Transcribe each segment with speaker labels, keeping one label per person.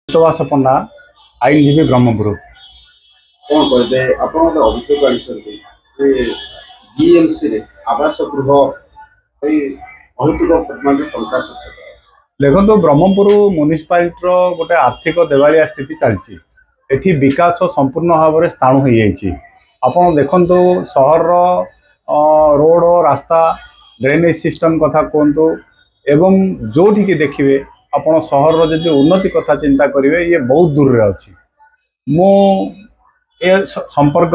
Speaker 1: ସୁବାସ ପଣ୍ଡା ଆଇନଜୀବୀ ବ୍ରହ୍ମପୁର।
Speaker 2: कौन कहते आप अभियोग बीएमसी आवास गृह अहेतुक परिमाण टंका खर्च
Speaker 1: देखो ब्रह्मपुर म्युनिसिपालिटी गोटे आर्थिक देवालिया स्थिति चलती एठी विकास संपूर्ण भाव में स्थाणु हो जाइए। आपड़ देखु सहर रोड रास्ता ड्रेनेज सिस्टम कथा कहतु एवं जो देखिए आपण सहर जदि उन्नति कथा चिंता करेंगे ये बहुत दूर रे अच्छी। मु संपर्क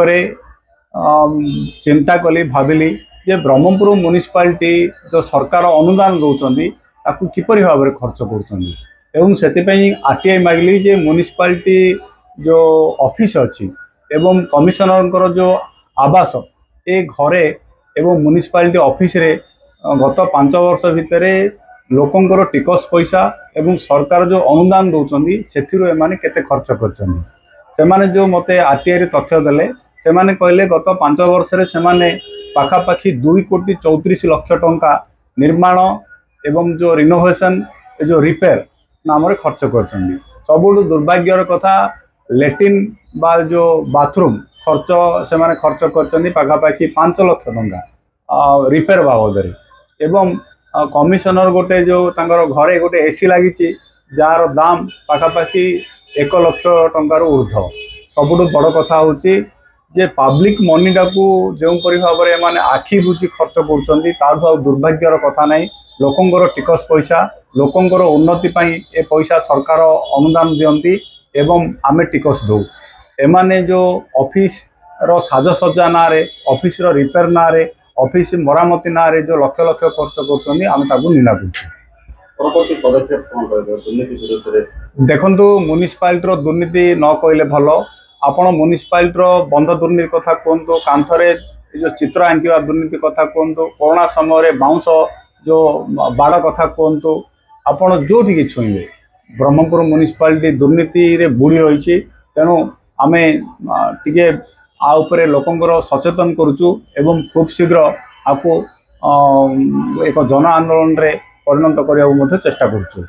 Speaker 1: चिंता कली भाविली जे ब्रह्मपुर म्युनिसिपालिटी जो सरकार अनुदान दौरान ताकू किपरि भाव में खर्च कर आरटीआई मागिली जे म्युनिसिपालिटी जो ऑफिस अच्छी एवं कमिशनर जो आवास ए घरे एवं म्युनिसिपालिटी ऑफिस रे गत 5 वर्ष भितर लोकंकर टिकस पैसा एवं सरकार जो अनुदान दौरान से केते खर्च कर जो मते आरटीआई तथ्य देले से कहले गत 5 वर्ष से पाखापाखि 2,34,00,000 टंका निर्माण एवं जो रिनोवेशन जो रिपेयर नाम खर्च कर। सबुठ दुर्भाग्यर कथा लैट्रिन बा जो बाथरूम खर्च से खर्च कर पाखापाखि 5 लाख टंका रिपेयर बाबद एवं कमिशनर गोटे जो तांकर घरे गोटे एसी लगी जार दाम पाखापाखि 1 लाख टंकार ऊर्ध्व। सबुठ बड़ कथा हूँ जे पब्लिक मनी टाकू जो भाव में आखि बुझी खर्च कर दुर्भाग्यर कथा नहीं। लोकंकर टिकस पैसा लोकंकर उन्नति ए पैसा सरकार अनुदान दियंती एवं आमे टिकस दौ। एमाने जो ऑफिस रो साजसज्जा ना रे ऑफिस रो रिपेयर ना रे ऑफिस मरामती ना रे जो लक्ष लक्ष खर्च कर आमे ताकू निंदा
Speaker 2: परवर्ती पदक्षेप कौन दुर्नीति विरुद्ध
Speaker 1: देखंतु म्युनिसिपालिटी दुर्नीति न कहले भल। आपण म्युनिसिपालिटी बंध दुर्नीति कथा कहतु कांथरे जो चित्र आंकिवा दुर्नीति कथा कहतु कोरोना समय बाउंस जो बाड़ कथा कहतु आपण जो छुईबे ब्रह्मपुर म्युनिसिपालिटी दुर्नीति रे बुड़ी रही। तेणु आमे टिके आ उपरे लोकंकर सचेतन करुचु एवं खूब शीघ्र आपको एक जन आंदोलन रे परिणत करने चेष्टा करुचु।